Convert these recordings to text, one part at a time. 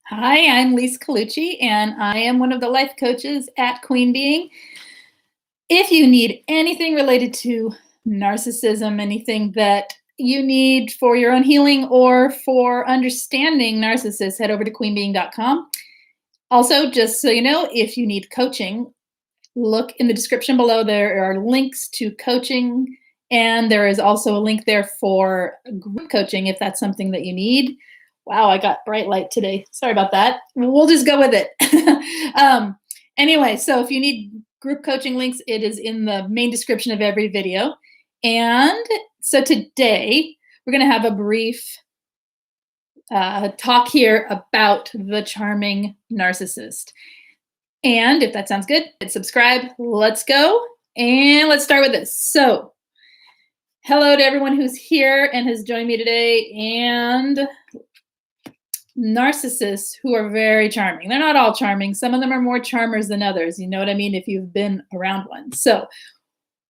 Hi, I'm Lise Colucci, and I am one of the life coaches at Queen Being. If you need anything related to narcissism, anything that you need for your own healing or for understanding narcissists, head over to queenbeing.com. Also, just so you know, if you need coaching, look in the description below. There are links to coaching, and there is also a link there for group coaching if that's something that you need. Wow, I got bright light today. Sorry about that. We'll just go with it. Anyway, so if you need group coaching links, it is in the main description of every video. And so today, we're going to have a brief talk here about the charming narcissist. And if that sounds good, hit subscribe. Let's go. And let's start with this. So, hello to everyone who's here and has joined me today. And narcissists who are very charming. They're not all charming. Some of them are more charmers than others. You know what I mean? If you've been around one. So,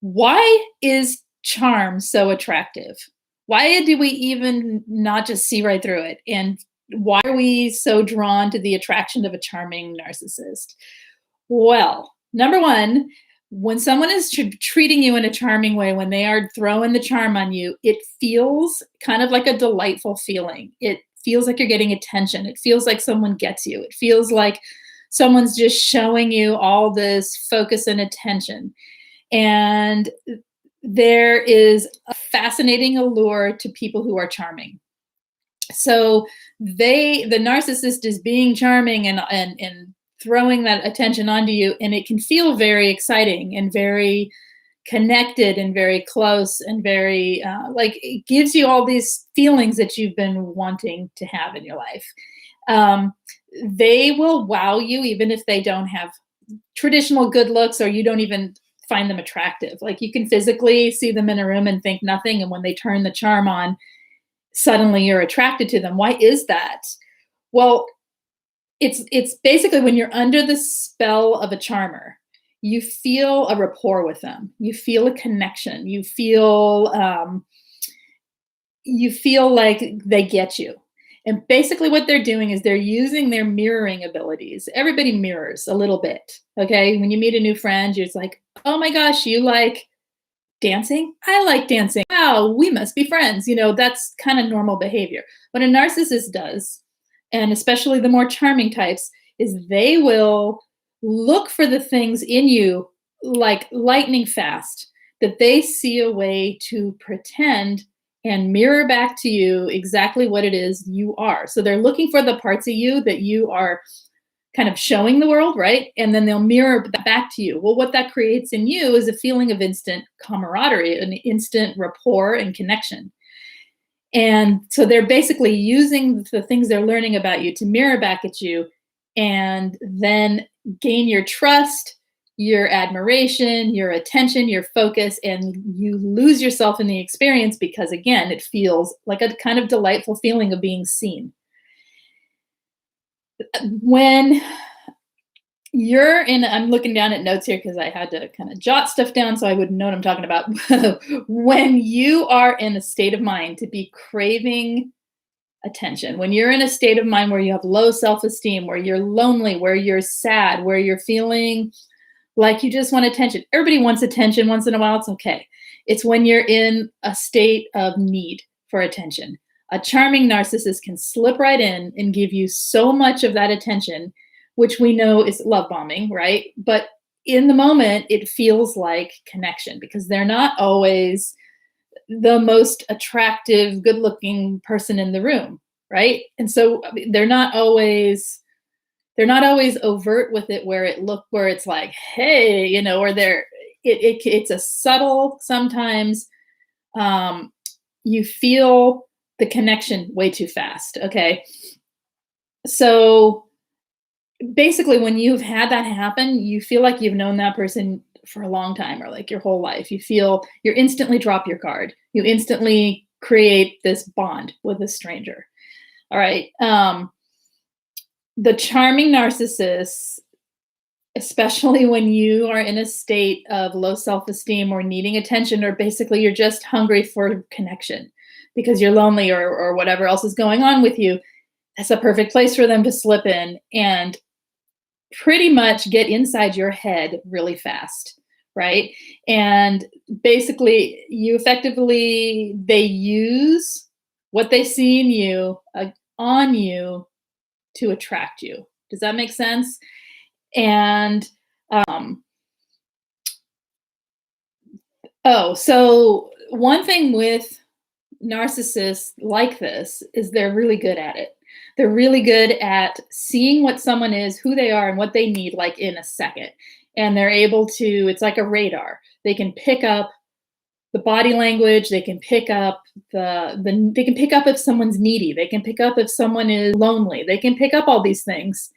why is charm so attractive? Why do we even not just see right through it? And why are we so drawn to the attraction of a charming narcissist? Well, number one, when someone is treating you in a charming way, when they are throwing the charm on you, it feels kind of like a delightful feeling. It feels like you're getting attention. It feels like someone gets you. It feels like someone's just showing you all this focus and attention. And there is a fascinating allure to people who are charming. So the narcissist is being charming and throwing that attention onto you, and it can feel very exciting and very connected and very close and very like it gives you all these feelings that you've been wanting to have in your life. They will wow you even if they don't have traditional good looks or you don't even find them attractive. Like you can physically see them in a room and think nothing, and when they turn the charm on, suddenly you're attracted to them. Why is that? Well, it's basically when you're under the spell of a charmer, you feel a rapport with them. You feel a connection. You feel like they get you. And basically what they're doing is they're using their mirroring abilities. Everybody mirrors a little bit, okay? When you meet a new friend, you're just like, oh my gosh, you like dancing? I like dancing. Wow, we must be friends. You know, that's kind of normal behavior. What a narcissist does, and especially the more charming types, is they will look for the things in you like lightning fast, that they see a way to pretend and mirror back to you exactly what it is you are. So they're looking for the parts of you that you are kind of showing the world, right? And then they'll mirror that back to you. Well, what that creates in you is a feeling of instant camaraderie, an instant rapport and connection. And so they're basically using the things they're learning about you to mirror back at you and then gain your trust, your admiration, your attention, your focus, and you lose yourself in the experience because, again, it feels like a kind of delightful feeling of being seen. When you're in, I'm looking down at notes here because I had to kind of jot stuff down so I would know what I'm talking about. When you are in a state of mind to be craving attention, when you're in a state of mind where you have low self-esteem, where you're lonely, where you're sad, where you're feeling like you just want attention. Everybody wants attention once in a while. It's okay. It's when you're in a state of need for attention. A charming narcissist can slip right in and give you so much of that attention, which we know is love bombing, right? But in the moment, it feels like connection because they're not always the most attractive, good-looking person in the room, right? And so they're not always overt with it where it's like, hey, you know, or it's a subtle, sometimes you feel the connection way too fast, okay? So basically when you've had that happen, you feel like you've known that person for a long time or like your whole life. You instantly drop your guard. You instantly create this bond with a stranger. All right. The charming narcissists, especially when you are in a state of low self-esteem or needing attention, or basically you're just hungry for connection because you're lonely or whatever else is going on with you, That's a perfect place for them to slip in and pretty much get inside your head really fast, right? And basically, they use what they see in you, on you, to attract you. Does that make sense? And um, so one thing with narcissists like this is they're really good at it. They're really good at seeing what someone is, who they are, and what they need, like in a second. And they're able to, it's like a radar. They can pick up the body language, they can pick up they can pick up if someone's needy, they can pick up if someone is lonely, they can pick up all these things.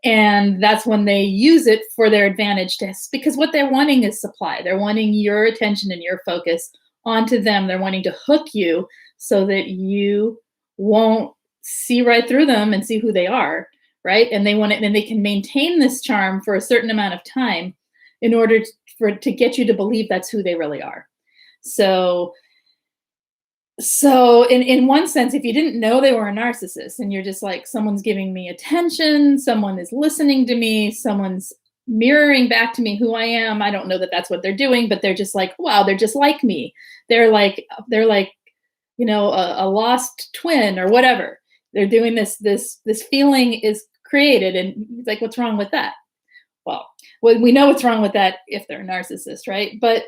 And that's when they use it for their advantage, because what they're wanting is supply. They're wanting your attention and your focus onto them. They're wanting to hook you so that you won't see right through them and see who they are, right? And they want it, and they can maintain this charm for a certain amount of time in order to get you to believe that's who they really are. So in one sense, if you didn't know they were a narcissist and you're just like, someone's giving me attention, someone is listening to me, someone's mirroring back to me who I am. I don't know that that's what they're doing, but they're just like, wow, they're just like me. They're like, a lost twin or whatever. They're doing this feeling is created, and it's like, what's wrong with that? Well, we know what's wrong with that if they're a narcissist, right? But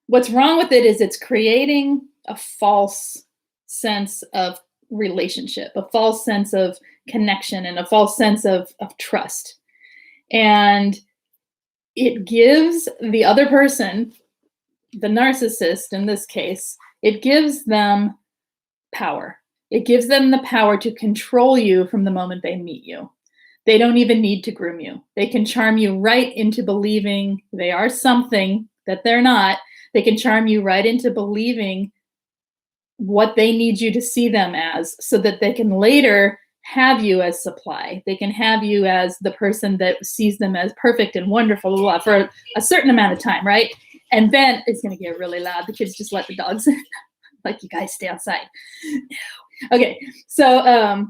what's wrong with it is it's creating a false sense of relationship, a false sense of connection, and a false sense of trust. And it gives the other person, the narcissist in this case, it gives them power. It gives them the power to control you from the moment they meet you. They don't even need to groom you. They can charm you right into believing they are something that they're not. They can charm you right into believing what they need you to see them as, so that they can later have you as supply. They can have you as the person that sees them as perfect and wonderful, blah, blah, for a certain amount of time, right? And then it's going to get really loud. The kids just let the dogs in. Like, you guys stay outside. Okay, so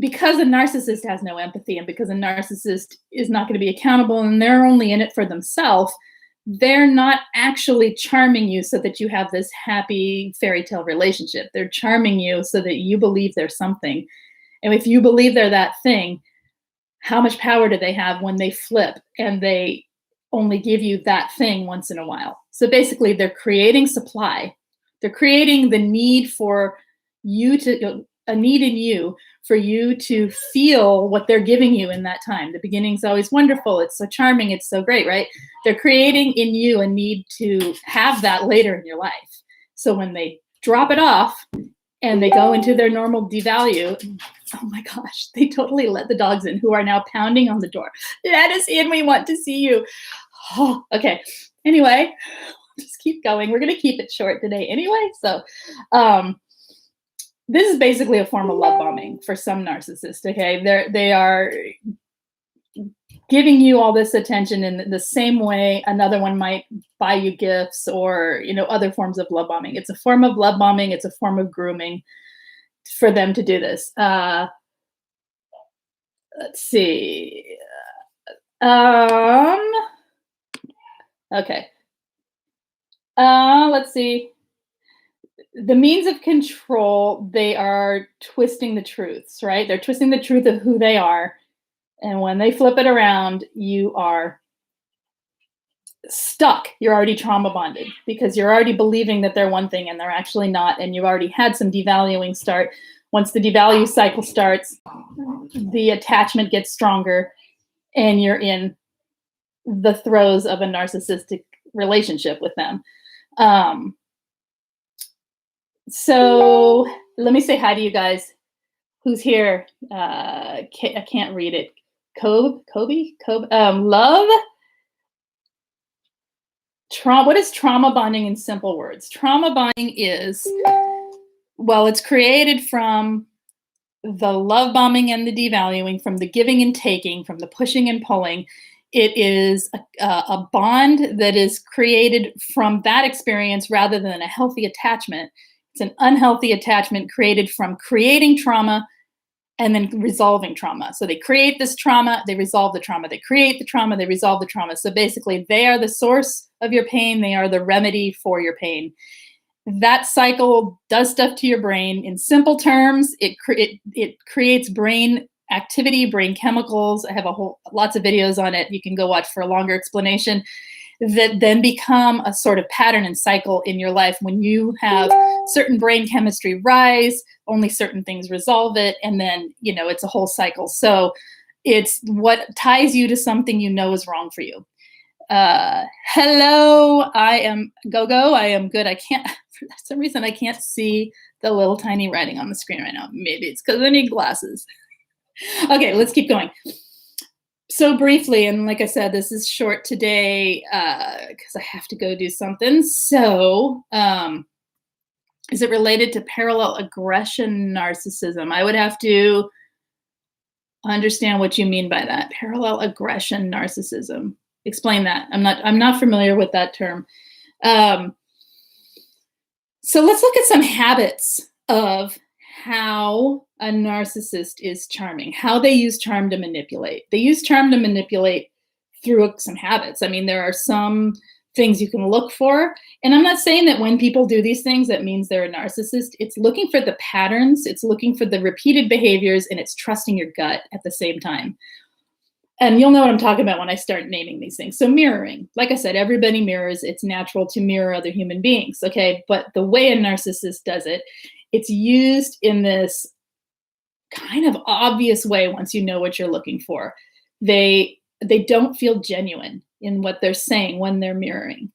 because a narcissist has no empathy, and because a narcissist is not going to be accountable, and they're only in it for themselves, they're not actually charming you so that you have this happy fairy tale relationship. They're charming you so that you believe they're something. And if you believe they're that thing, how much power do they have when they flip and they only give you that thing once in a while? So basically, they're creating supply. They're creating the need for you a need in you for you to feel what they're giving you in that time. The beginning's always wonderful. It's so charming. It's so great, right? They're creating in you a need to have that later in your life. So when they drop it off and they go into their normal devalue, oh my gosh, they totally let the dogs in, who are now pounding on the door. Let us in. We want to see you. Oh, okay. Anyway, just keep going. We're going to keep it short today anyway. So, this is basically a form of love bombing for some narcissists. Okay, they are giving you all this attention in the same way another one might buy you gifts, or other forms of love bombing. It's a form of love bombing. It's a form of grooming for them to do this. Let's see. Okay. Let's see. The means of control, they are twisting the truths, right? They're twisting the truth of who they are. And when they flip it around, you are stuck. You're already trauma bonded because you're already believing that they're one thing and they're actually not. And you've already had some devaluing start. Once the devalue cycle starts, the attachment gets stronger and you're in the throes of a narcissistic relationship with them. So let me say hi to you guys. Who's here? I can't read it. Kobe. Love. What is trauma bonding in simple words? Trauma bonding is, well, it's created from the love bombing and the devaluing, from the giving and taking, from the pushing and pulling. It is a bond that is created from that experience rather than a healthy attachment. It's an unhealthy attachment created from creating trauma and then resolving trauma. So they create this trauma, they resolve the trauma. They create the trauma, they resolve the trauma. So basically, they are the source of your pain, they are the remedy for your pain. That cycle does stuff to your brain. In simple terms, it creates brain activity, brain chemicals. I have lots of videos on it. You can go watch for a longer explanation that then become a sort of pattern and cycle in your life. When you have certain brain chemistry rise, only certain things resolve it, and then it's a whole cycle. So it's what ties you to something you know is wrong for you. Hello, I am Gogo. I am good. I can't, for some reason, I can't see the little tiny writing on the screen right now. Maybe it's because I need glasses. Okay, let's keep going. So briefly, and like I said, this is short today because I have to go do something. So, is it related to parallel aggression narcissism? I would have to understand what you mean by that. Parallel aggression narcissism. Explain that. I'm not familiar with that term. So let's look at some habits of how a narcissist is charming, how they use charm to manipulate. They use charm to manipulate through some habits. I mean, there are some things you can look for. And I'm not saying that when people do these things, that means they're a narcissist. It's looking for the patterns, it's looking for the repeated behaviors, and it's trusting your gut at the same time. And you'll know what I'm talking about when I start naming these things. So mirroring, like I said, everybody mirrors. It's natural to mirror other human beings, okay? But the way a narcissist does it, it's used in this kind of obvious way once you know what you're looking for. They don't feel genuine in what they're saying when they're mirroring.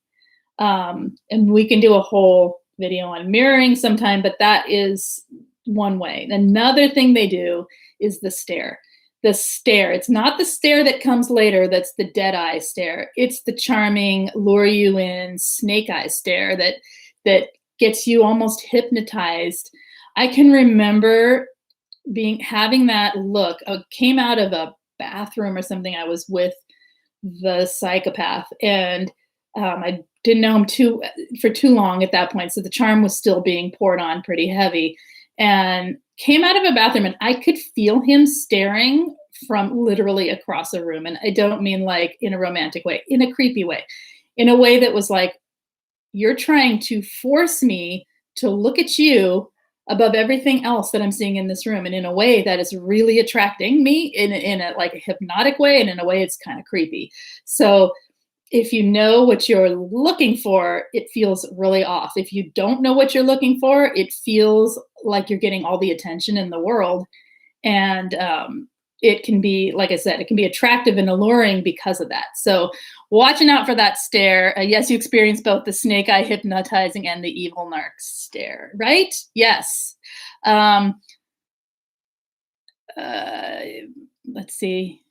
And we can do a whole video on mirroring sometime, but that is one way. Another thing they do is the stare. The stare. It's not the stare that comes later. That's the dead eye stare. It's the charming, lure you in, snake eye stare that gets you almost hypnotized. I can remember having that look. I came out of a bathroom or something. I was with the psychopath, and I didn't know him for too long at that point. So the charm was still being poured on pretty heavy. And came out of a bathroom and I could feel him staring from literally across the room. And I don't mean like in a romantic way, in a creepy way, in a way that was like, you're trying to force me to look at you above everything else that I'm seeing in this room. And in a way that is really attracting me in a like a hypnotic way. And in a way it's kind of creepy. So if you know what you're looking for, it feels really off. If you don't know what you're looking for, it feels like you're getting all the attention in the world. And it can be, like I said, it can be attractive and alluring because of that. So watching out for that stare. Yes, you experience both the snake eye hypnotizing and the evil narc stare, right? Yes. Let's see.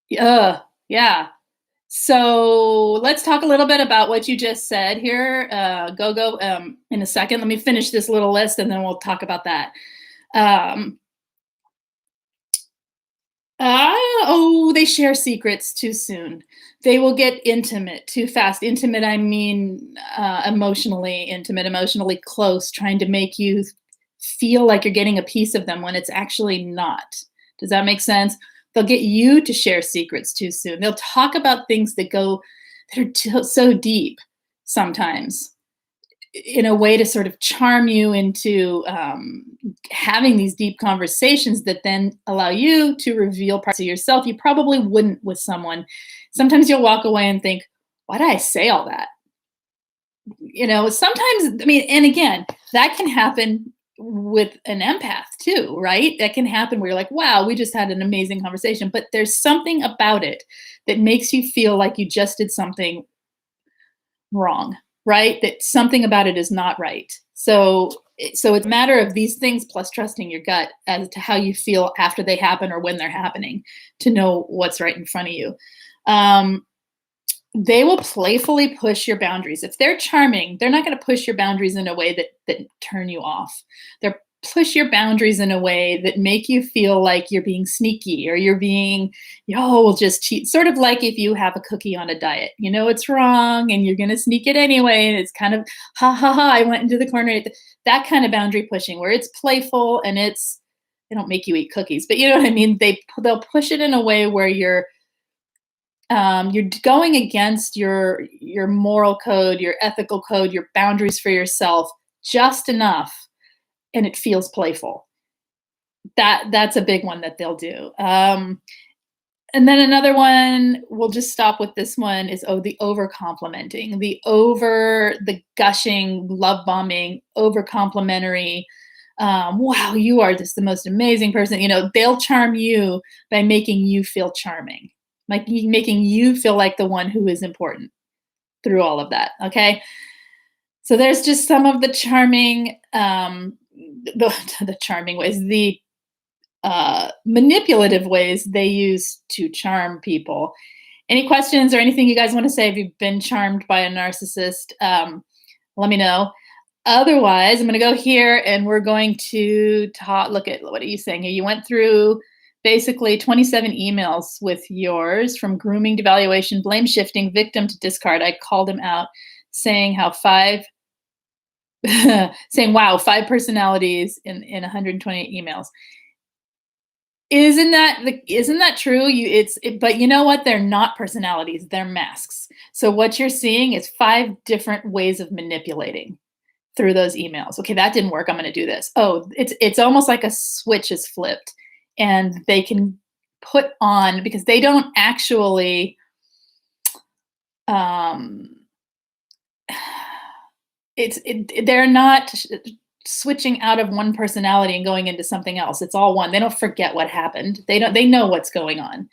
Yeah. So let's talk a little bit about what you just said here. Go in a second. Let me finish this little list and then we'll talk about that. They share secrets too soon. They will get intimate too fast. Intimate, I mean emotionally intimate, emotionally close, trying to make you feel like you're getting a piece of them when it's actually not. Does that make sense? They'll get you to share secrets too soon. They'll talk about things that are so deep sometimes in a way to sort of charm you into having these deep conversations that then allow you to reveal parts of yourself you probably wouldn't with someone. Sometimes you'll walk away and think, why did I say all that? Sometimes, I mean, and again, that can happen with an empath too, right? That can happen where you're like, wow, we just had an amazing conversation, but there's something about it that makes you feel like you just did something wrong, right? That something about it is not right. So it's a matter of these things plus trusting your gut as to how you feel after they happen or when they're happening to know what's right in front of you. They will playfully push your boundaries. If they're charming, they're not going to push your boundaries in a way that turn you off. They're push your boundaries in a way that make you feel like you're being sneaky or you're being, oh, we'll just cheat. Sort of like if you have a cookie on a diet, you know it's wrong and you're going to sneak it anyway. And it's kind of, ha ha ha, I went into the corner. That kind of boundary pushing where it's playful and they don't make you eat cookies, but you know what I mean? They'll push it in a way where you're going against your moral code, your ethical code, your boundaries for yourself just enough, and it feels playful. That's a big one that they'll do. And then another one, we'll just stop with this one, is the over complimenting, the gushing, love bombing, over complimentary. Wow, you are just the most amazing person. You know, they'll charm you by making you feel charming, like making you feel like the one who is important through all of that. Okay. So there's just some of the charming, the charming ways, the manipulative ways they use to charm people. Any questions or anything you guys want to say if you've been charmed by a narcissist? Let me know. Otherwise, I'm going to go here and we're going to look at, what are you saying here? You went through basically 27 emails with yours, from grooming, devaluation, blame shifting, victim to discard. I called him out saying how saying, wow, 5 personalities in 128 emails. Isn't that true? But you know what? They're not personalities, they're masks. So what you're seeing is 5 different ways of manipulating through those emails. Okay, that didn't work. I'm going to do this. Oh, it's almost like a switch is flipped, and they can put on, because they don't actually they're not switching out of one personality and going into something else. It's all one. They don't forget what happened. They know what's going on.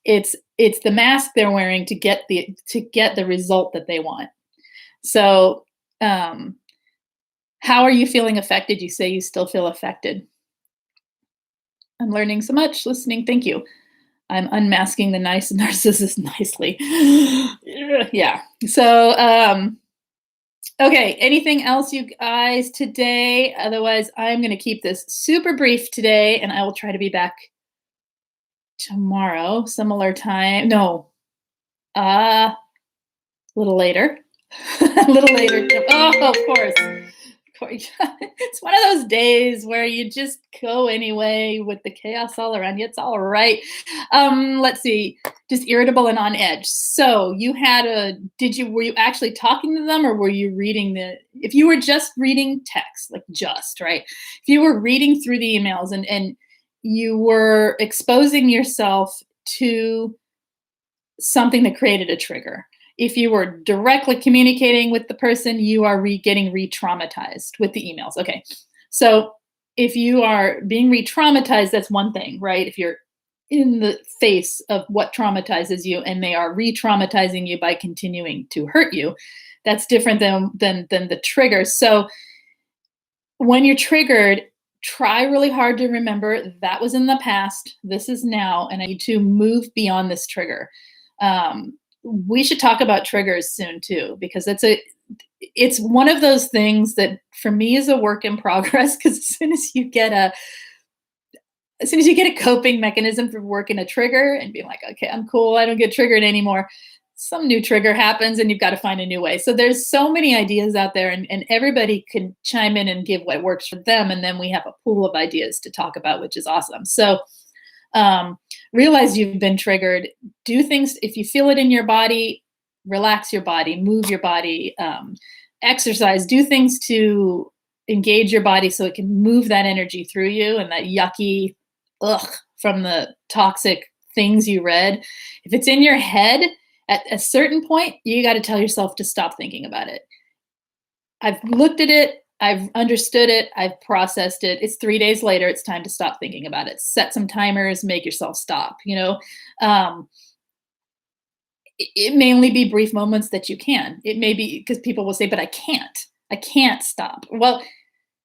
It's the mask they're wearing to get the result that they want. So how are you feeling affected? You say you still feel affected. I'm learning so much, listening. Thank you. I'm unmasking the nice narcissist nicely. Yeah. So, okay. Anything else, you guys, today? Otherwise, I'm going to keep this super brief today, and I will try to be back tomorrow, similar time. No, a little later. A little later. Oh, of course. It's one of those days where you just go anyway with the chaos all around you. It's all right. Let's see. Just irritable and on edge. So you were you actually talking to them, or were you reading if you were just reading text, like just, right? If you were reading through the emails and you were exposing yourself to something that created a trigger. If you were directly communicating with the person, you are getting re-traumatized with the emails. Okay. So if you are being re-traumatized, that's one thing, right? If you're in the face of what traumatizes you and they are re-traumatizing you by continuing to hurt you, that's different than the triggers. So when you're triggered, try really hard to remember that was in the past, this is now, and I need to move beyond this trigger. We should talk about triggers soon too, because it's one of those things that for me is a work in progress. Because as soon as you get a coping mechanism for working a trigger and being like, okay, I'm cool, I don't get triggered anymore, some new trigger happens and you've got to find a new way. So there's so many ideas out there, and everybody can chime in and give what works for them. And then we have a pool of ideas to talk about, which is awesome. So realize you've been triggered. Do things, if you feel it in your body, relax your body, move your body, exercise, do things to engage your body so it can move that energy through you and that yucky from the toxic things you read. If it's in your head, at a certain point, you got to tell yourself to stop thinking about it. I've looked at it. I've understood it. I've processed it. It's 3 days later. It's time to stop thinking about it. Set some timers, make yourself stop, it may only be brief moments that you can. It may be, because people will say, but I can't stop. Well,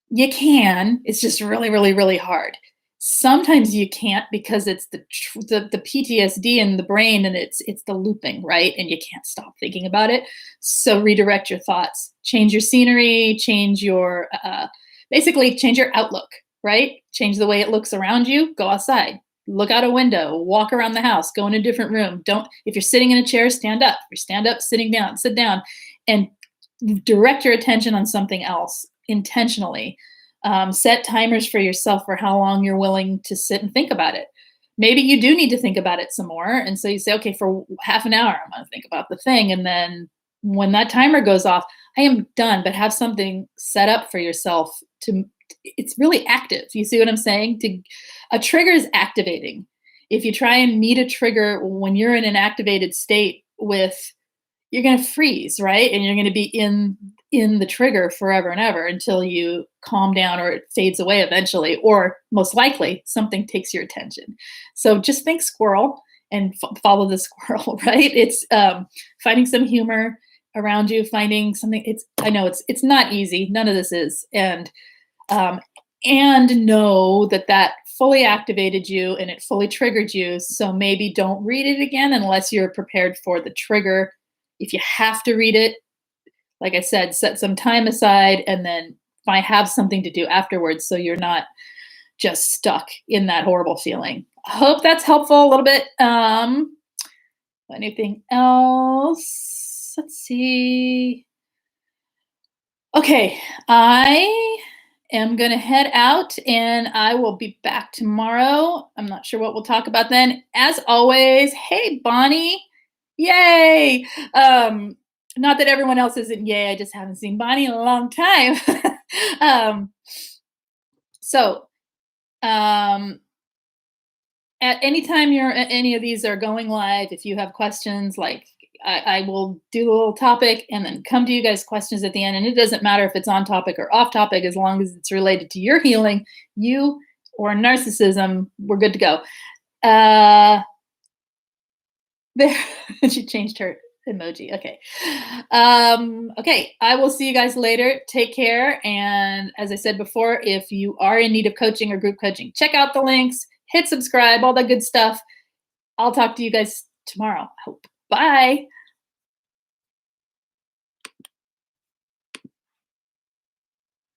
you can, it's just really, really, really hard. Sometimes you can't because it's the PTSD in the brain, and it's the looping, right? And you can't stop thinking about it. So redirect your thoughts, change your scenery, change your basically change your outlook, right? Change the way it looks around you. Go outside, look out a window, walk around the house, go in a different room. Don't, if you're sitting in a chair, stand up. If you stand up, sitting down, sit down, and direct your attention on something else intentionally. Set timers for yourself for how long you're willing to sit and think about it. Maybe you do need to think about it some more. And so you say, okay, for half an hour, I'm going to think about the thing. And then when that timer goes off, I am done, but have something set up for yourself to, it's really active. You see what I'm saying? A trigger is activating. If you try and meet a trigger when you're in an activated state with, you're going to freeze, right? And you're going to be in the trigger forever and ever until you calm down or it fades away eventually, or most likely something takes your attention. So just think squirrel and follow the squirrel, right? It's finding some humor around you, finding something. I know it's not easy. None of this is. And know that fully activated you and it fully triggered you. So maybe don't read it again unless you're prepared for the trigger. If you have to read it, like I said, set some time aside and then have something to do afterwards so you're not just stuck in that horrible feeling. I hope that's helpful a little bit. Anything else? Let's see. Okay, I am going to head out and I will be back tomorrow. I'm not sure what we'll talk about then. As always, hey, Bonnie. Yay. Not that everyone else isn't yay. I just haven't seen Bonnie in a long time. At any time any of these are going live, if you have questions, like I will do a little topic and then come to you guys questions at the end. And it doesn't matter if it's on topic or off topic, as long as it's related to your healing, you or narcissism, we're good to go. There, she changed her emoji. Okay. Okay. I will see you guys later. Take care. And as I said before, if you are in need of coaching or group coaching, check out the links, hit subscribe, all that good stuff. I'll talk to you guys tomorrow. I hope. Bye.